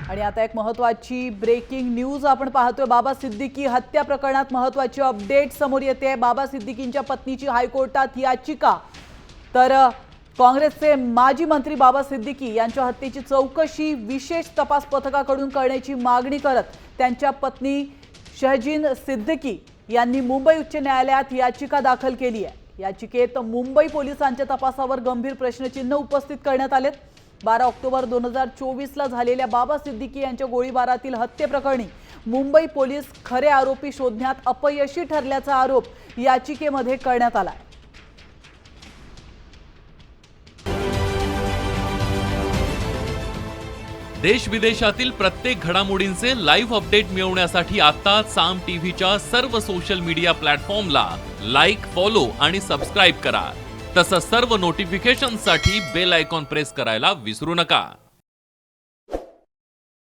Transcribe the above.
आणि आता एक महत्त्वाची ब्रेकिंग न्यूज आपण पाहतोय। बाबा सिद्दीकी हत्या प्रकरणात महत्त्वाची अपडेट समोर येते। बाबा सिद्दीकींच्या पत्नीची हायकोर्टात याचिका। तर काँग्रेसचे माजी मंत्री बाबा सिद्दीकी यांच्या हत्येची चौकशी विशेष तपास पथकाकडून करण्याची मागणी करत त्यांच्या पत्नी शहजीन सिद्दीकी यांनी मुंबई उच्च न्यायालयात याचिका दाखल केली आहे। याचिकेत मुंबई पोलिसांच्या तपासावर गंभीर प्रश्नचिन्ह उपस्थित करण्यात आलेत। 12 ऑक्टोबर 2024 ला झालेल्या बाबा सिद्दीकी यांच्या गोळीबारातील हत्येप्रकरणी मुंबई पोलीस खरे आरोपी शोधण्यात अपयशी ठरल्याचा आरोप याचिकेमध्ये करण्यात आला आहे। देश विदेशातील प्रत्येक घडामोडींचे लाईव्ह अपडेट मिळवण्यासाठी आता साम टीव्हीच्या सर्व सोशल मीडिया प्लॅटफॉर्मला लाईक, फॉलो आणि सबस्क्राइब करा। तसंच सर्व नोटिफिकेशनसाठी बेल आयकॉन प्रेस करायला विसरू नका।